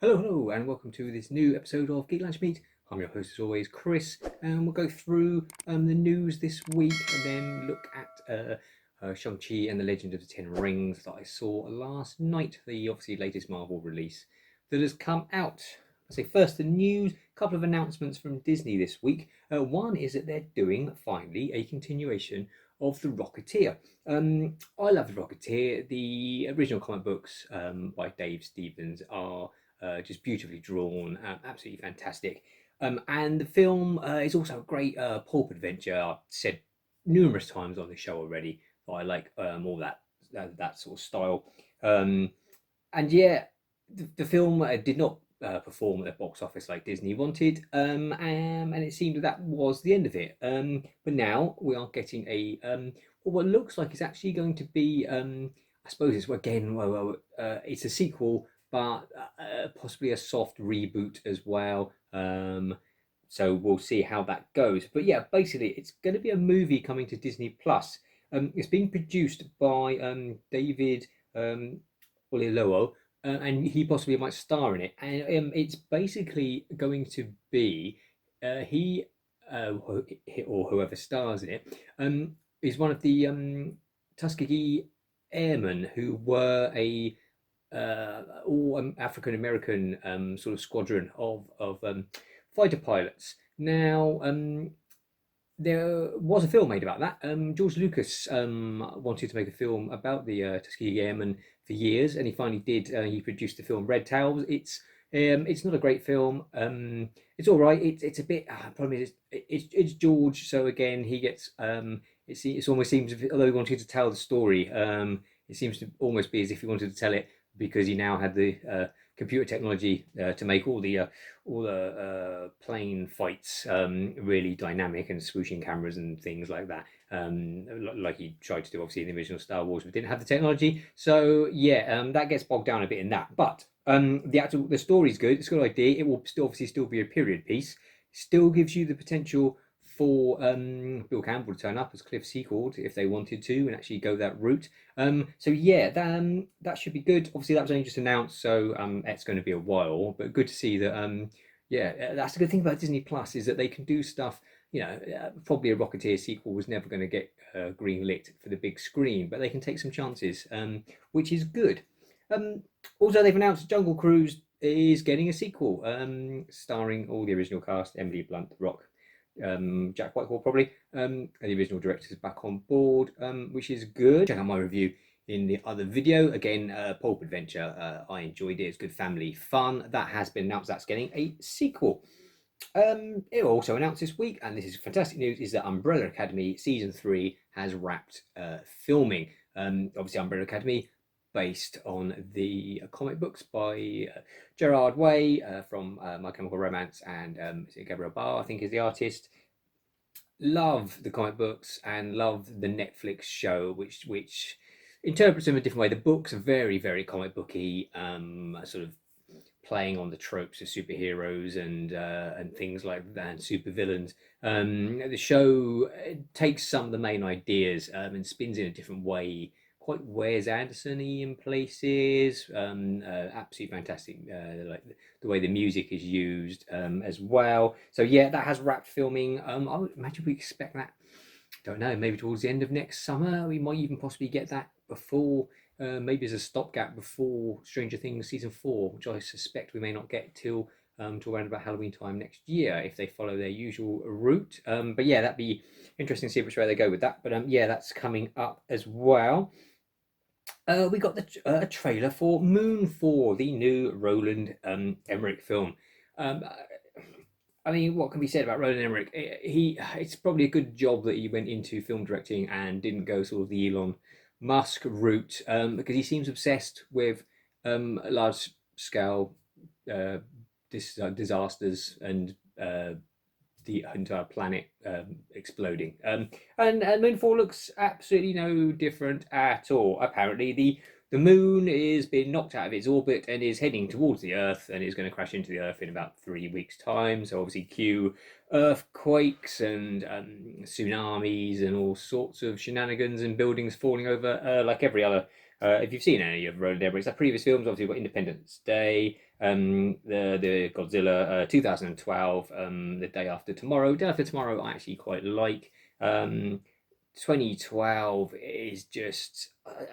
Hello, and welcome to this new episode of Geek Lunch Meet. I'm your host, as always, Chris, and we'll go through the news this week and then look at Shang-Chi and The Legend of the Ten Rings that I saw last night, the obviously latest Marvel release that has come out. I say first, the news, a couple of announcements from Disney this week. One is that they're doing, finally, a continuation of The Rocketeer. I love The Rocketeer. The original comic books by Dave Stevens are just beautifully drawn, absolutely fantastic. And the film is also a great pulp adventure. I've said numerous times on the show already that I like all that sort of style. And yeah, the film did not perform at the box office like Disney wanted, and it seemed that was the end of it. But now we are getting a what looks like it's actually going to be. I suppose it's again, it's a sequel, but possibly a soft reboot as well. So we'll see how that goes. But yeah, basically, it's going to be a movie coming to Disney Plus. It's being produced by David Oyelowo, and he possibly might star in it. And it's basically going to be he or whoever stars in it is one of the Tuskegee airmen who were a all African American sort of squadron of fighter pilots. Now, there was a film made about that. George Lucas wanted to make a film about the Tuskegee Airmen for years, and he finally did. He produced the film Red Tails. It's not a great film. It's all right. It's a bit. Problem is, it's George. So again, he gets. It almost seems, although he wanted to tell the story, it seems to almost be as if he wanted to tell it because he now had the computer technology to make all the plane fights really dynamic and swooshing cameras and things like that. Like he tried to do obviously in the original Star Wars, but didn't have the technology. So yeah, that gets bogged down a bit in that. But the story's good. It's a good idea. It will still be a period piece. Still gives you the potential for Bill Campbell to turn up as Cliff Secord if they wanted to and actually go that route. So yeah, that should be good. Obviously, that was only just announced, so it's going to be a while. But good to see that. Yeah, that's the good thing about Disney Plus is that they can do stuff. Probably a Rocketeer sequel was never going to get green lit for the big screen, but they can take some chances, which is good. Also, they've announced Jungle Cruise is getting a sequel, starring all the original cast: Emily Blunt, The Rock, Jack Whitehall probably, and the original director's back on board, which is good. Check out my review in the other video. Again, pulp adventure. I enjoyed it. It's good family fun. That has been announced. That's getting a sequel. It also announced this week, and this is fantastic news, is that Umbrella Academy season 3 has wrapped filming. Obviously, Umbrella Academy based on the comic books by Gerard Way from My Chemical Romance, and Gabriel Barr, I think, is the artist. Love the comic books and love the Netflix show, which interprets them a different way. The books are very, very comic booky, sort of playing on the tropes of superheroes and things like that, and supervillains. The show takes some of the main ideas and spins in a different way, quite Wes Anderson-y in places. Absolutely fantastic. Like the way the music is used as well. So yeah, that has wrapped filming. I would imagine we expect that. Don't know. Maybe towards the end of next summer, we might even possibly get that before. Maybe as a stopgap before Stranger Things season 4, which I suspect we may not get till around about Halloween time next year if they follow their usual route. But yeah, that'd be interesting to see which way they go with that. But yeah, that's coming up as well. We got a trailer for Moonfall, the new Roland Emmerich film. I mean, what can be said about Roland Emmerich? It's probably a good job that he went into film directing and didn't go sort of the Elon Musk route, because he seems obsessed with large scale disasters and the entire planet exploding. And Moonfall looks absolutely no different at all. Apparently, the moon is being knocked out of its orbit and is heading towards the Earth and is going to crash into the Earth in about 3 weeks' time. So obviously, cue earthquakes and tsunamis and all sorts of shenanigans and buildings falling over, like every other If you've seen any of Roland Emmerich's previous films, obviously you've got Independence Day, the Godzilla 2012, The Day After Tomorrow. Day After Tomorrow I actually quite like. 2012 is just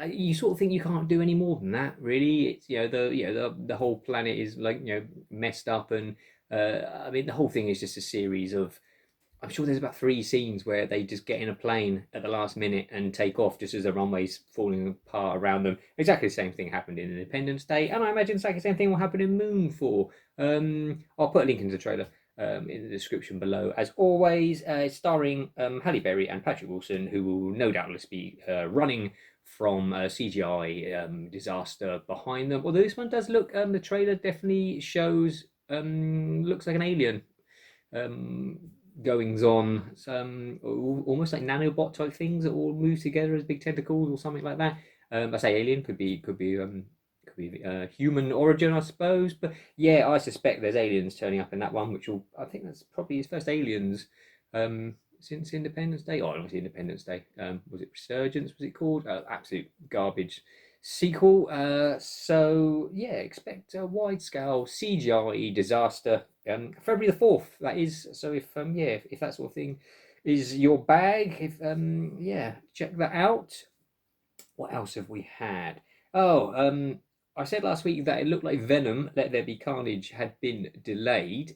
you sort of think you can't do any more than that, really. It's the whole planet is like messed up, and I mean the whole thing is just a series of. I'm sure there's about 3 scenes where they just get in a plane at the last minute and take off just as the runway's falling apart around them. Exactly the same thing happened in Independence Day, and I imagine exactly the same thing will happen in Moonfall. I'll put a link into the trailer in the description below. As always, starring Halle Berry and Patrick Wilson, who will no doubtless be running from CGI disaster behind them. Although this one does look, the trailer definitely shows, looks like an alien. Goings on, some almost like nanobot type things that all move together as big tentacles or something like that. I say alien could be human origin, I suppose. But yeah, I suspect there's aliens turning up in that one, which will I think that's probably his first aliens since Independence Day. Oh, obviously Independence Day. Was it Resurgence? Was it called? Absolute garbage sequel. So yeah, expect a wide scale CGI disaster. February the 4th. That is. So if that sort of thing is your bag, if check that out. What else have we had? Oh, I said last week that it looked like Venom, Let There Be Carnage, had been delayed.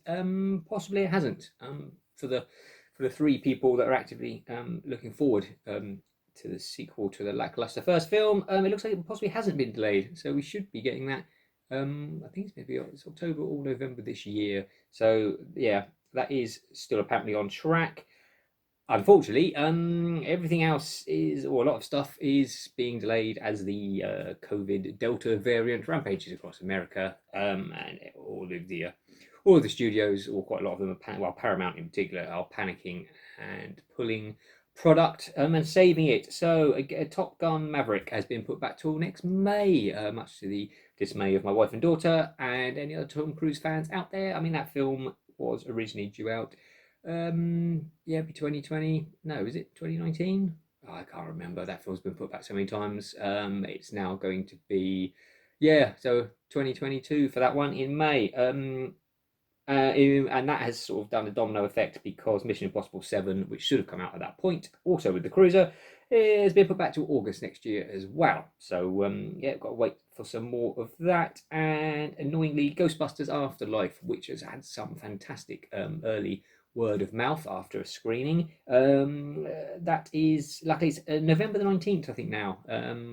Possibly it hasn't. For the 3 people that are actively looking forward to the sequel to the lackluster first film, it looks like it possibly hasn't been delayed. So we should be getting that. I think it's October or November this year. So yeah, that is still apparently on track. Unfortunately, everything else is, or a lot of stuff is being delayed as the COVID Delta variant rampages across America, and all of the studios, or quite a lot of them, Paramount in particular, are panicking and pulling product and saving it. So, Top Gun Maverick has been put back till next May, much to the dismay of my wife and daughter and any other Tom Cruise fans out there. I mean, that film was originally due out. Yeah, 2020. No, is it 2019? Oh, I can't remember. That film's been put back so many times. It's now going to be, yeah, so 2022 for that one in May. And that has sort of done a domino effect because Mission Impossible 7, which should have come out at that point, also with the cruiser, has been put back to August next year as well. So yeah, got to wait for some more of that. And annoyingly, Ghostbusters Afterlife, which has had some fantastic early word of mouth after a screening. That is, luckily, it's November the 19th, I think now.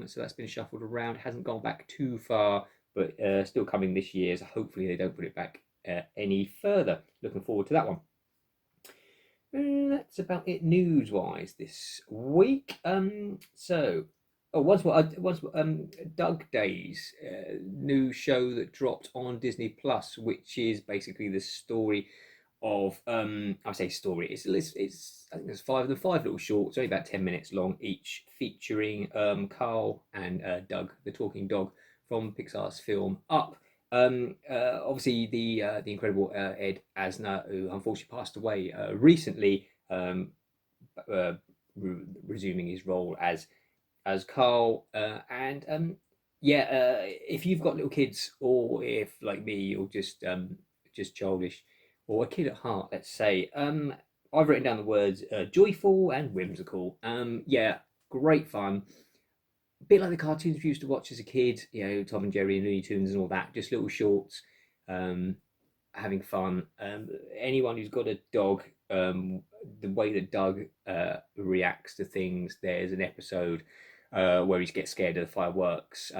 So that's been shuffled around, hasn't gone back too far, but still coming this year. So hopefully they don't put it back any further. Looking forward to that one. That's about it news-wise this week. Doug Days, new show that dropped on Disney Plus, which is basically the story of I say story. It's I think there's 5 of them, 5 little shorts, only about 10 minutes long each, featuring Carl and Doug, the talking dog from Pixar's film Up. Obviously the incredible Ed Asner, who unfortunately passed away recently, resuming his role as Carl, and if you've got little kids, or if like me you're just childish or a kid at heart, let's say, I've written down the words joyful and whimsical. Great fun. A bit like the cartoons we used to watch as a kid, Tom and Jerry and Looney Tunes and all that, just little shorts, having fun. Anyone who's got a dog, the way that Doug reacts to things, there's an episode where he gets scared of the fireworks,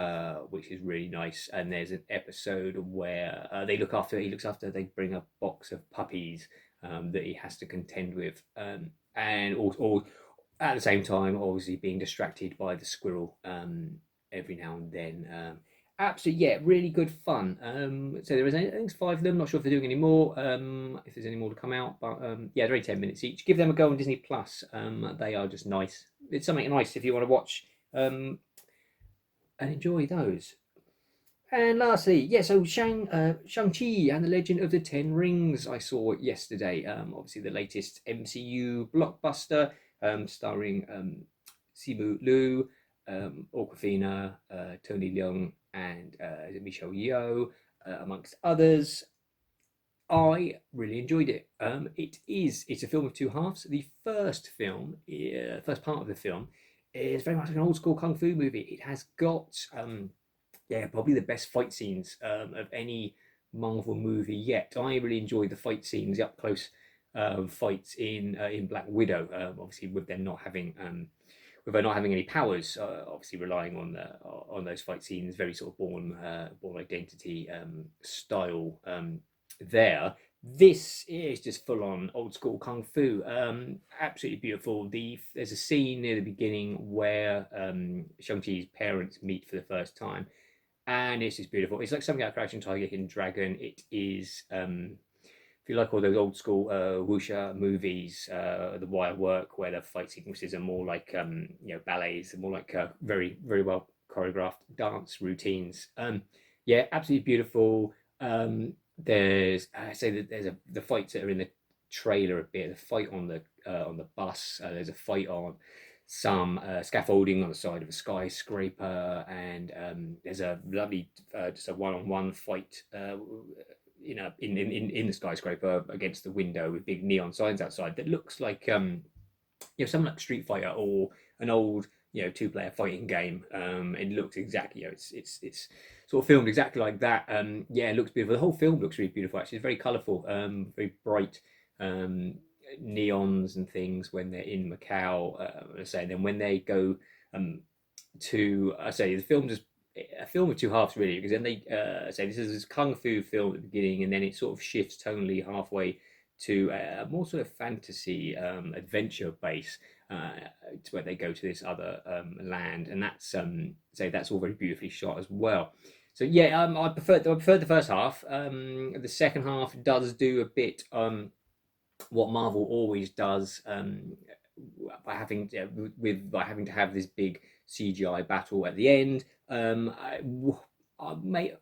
which is really nice. And there's an episode where he looks after, they bring a box of puppies that he has to contend with, and also at the same time, obviously being distracted by the squirrel every now and then. Absolutely, yeah, really good fun. So there is, I think it's 5 of them. Not sure if they're doing any more. If there's any more to come out, but yeah, they're only 10 minutes each. Give them a go on Disney Plus. They are just nice. It's something nice if you want to watch and enjoy those. And lastly, so Shang-Chi and The Legend of the Ten Rings, I saw yesterday. Obviously the latest MCU blockbuster, starring Simu Liu, Awkwafina, Tony Leung, and Michelle Yeoh, amongst others. I really enjoyed it. It's a film of two halves. The first film, first part of the film, is very much like an old school kung fu movie. It has got yeah, probably the best fight scenes of any Marvel movie yet. I really enjoyed the fight scenes, the up close fights in Black Widow. Obviously, with her not having any powers, obviously relying on those fight scenes, very sort of Born Identity style there. This is just full on old school kung fu. Absolutely beautiful. There's a scene near the beginning where Shang-Chi's parents meet for the first time, and it's just beautiful. It's like something out of Crouching Tiger, Hidden Dragon. It is, if you like all those old school wuxia movies, the wire work where the fight sequences are more like ballets, more like very very well choreographed dance routines. Yeah, absolutely beautiful. There's I say that the fights that are in the trailer a bit. The fight on the bus. There's a fight on some scaffolding on the side of a skyscraper, and there's a lovely just a one-on-one fight in the skyscraper against the window with big neon signs outside that looks like something like Street Fighter or an old two-player fighting game. It looks exactly it's sort of filmed exactly like that. Yeah, it looks beautiful. The whole film looks really beautiful. Actually, it's very colourful, very bright. Neons and things when they're in Macau. I say, and then when they go I say the film just a film of two halves really, because then they say this is this kung fu film at the beginning, and then it sort of shifts tonally halfway to a more sort of fantasy adventure base, to where they go to this other land, and that's that's all very beautifully shot as well. So yeah, I preferred the first half. The second half does do a bit what Marvel always does, by having by having to have this big CGI battle at the end. I may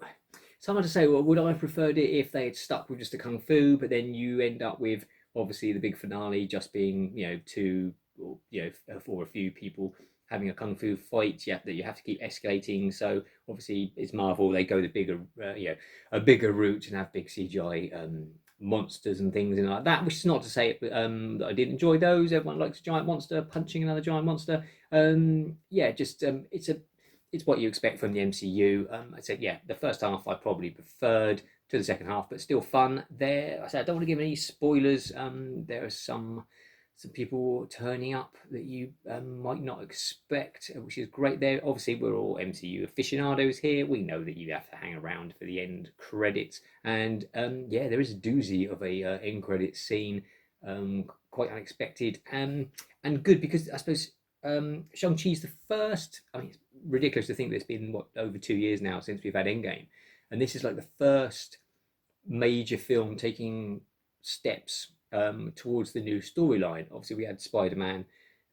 It's hard to say. Well, would I have preferred it if they had stuck with just the kung fu, but then you end up with obviously the big finale just being two or for a few people having a kung fu fight, that you have to keep escalating. So obviously it's Marvel; they go the bigger a bigger route and have big CGI monsters and things and like that. Which is not to say that I didn't enjoy those. Everyone likes a giant monster punching another giant monster. Yeah, just it's what you expect from the MCU. I said, yeah, the first half I probably preferred to the second half, but still fun. There, I said I don't want to give any spoilers. There are some people turning up that you might not expect, which is great. There, obviously, we're all MCU aficionados here. We know that you have to hang around for the end credits, and yeah, there is a doozy of a end credits scene, quite unexpected, and good because I suppose Shang-Chi's the first. I mean, it's ridiculous to think that it's been over 2 years now since we've had Endgame, and this is like the first major film taking steps towards the new storyline. Obviously, we had Spider-Man,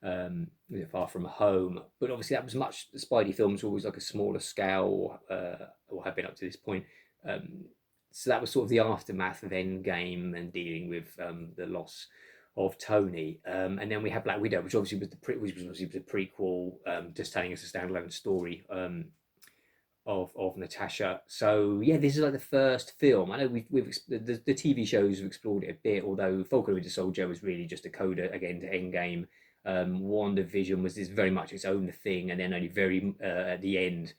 Far From Home, but obviously that was much. The Spidey films were always like a smaller scale, or have been up to this point. So that was sort of the aftermath of Endgame and dealing with the loss of Tony, and then we had Black Widow, which obviously was a prequel, just telling us a standalone story of Natasha. So yeah, this is like the first film. I know the TV shows have explored it a bit, although Falcon and Winter Soldier was really just a coda again to Endgame. WandaVision was this very much its own thing, and then only very at the end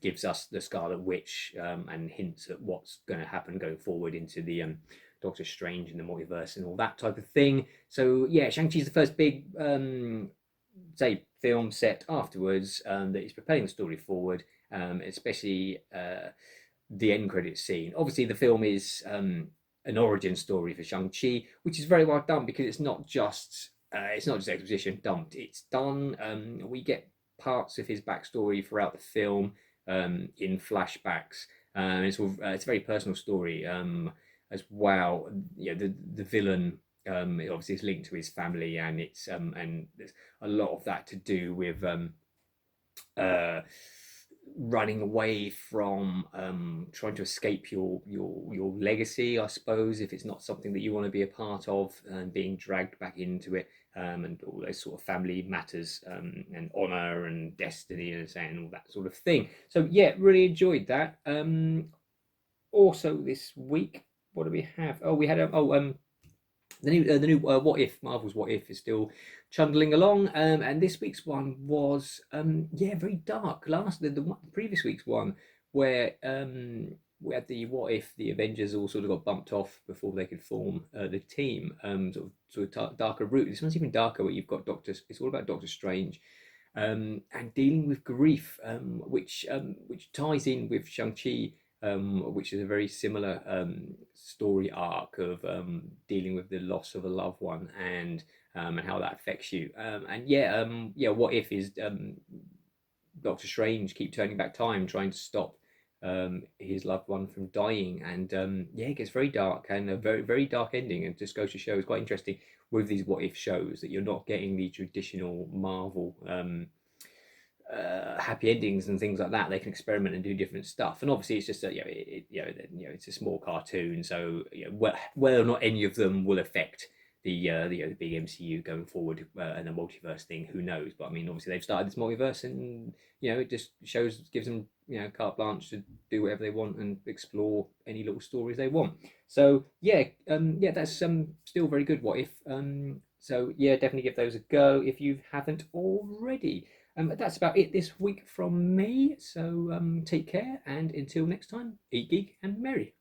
gives us the Scarlet Witch, and hints at what's going to happen going forward into the Doctor Strange and the multiverse and all that type of thing. So yeah, Shang-Chi's the first big film set afterwards that is propelling the story forward, especially the end credits scene. Obviously, the film is an origin story for Shang-Chi, which is very well done because it's not just exposition dumped. It's done. We get parts of his backstory throughout the film in flashbacks. It's a very personal story as well. The villain obviously is linked to his family, and it's and there's a lot of that to do with running away from trying to escape your legacy, I suppose, if it's not something that you want to be a part of, and being dragged back into it. and all those sort of family matters, and honor and destiny and all that sort of thing. So yeah, really enjoyed that. Also this week, what do we have? Oh, we had the new What If, Marvel's What If is still trundling along, and this week's one was very dark. The previous week's one where we had the What If the Avengers all sort of got bumped off before they could form the team, sort of darker route. This one's even darker, where you've got It's all about Doctor Strange, and dealing with grief, which ties in with Shang-Chi, which is a very similar story arc of dealing with the loss of a loved one, and how that affects you. What if is Doctor Strange keep turning back time, trying to stop his loved one from dying, and it gets very dark, and a very very dark ending, and just goes to show it's quite interesting with these what if shows that you're not getting the traditional Marvel happy endings and things like that. They can experiment and do different stuff, and obviously it's just it's a small cartoon, so whether or not any of them will affect the big MCU going forward, and the multiverse thing, who knows? But I mean, obviously they've started this multiverse, and it just gives them carte blanche to do whatever they want and explore any little stories they want. So that's still very good. What if? So yeah, definitely give those a go if you haven't already. That's about it this week from me. So take care, and until next time, eat, geek, and merry.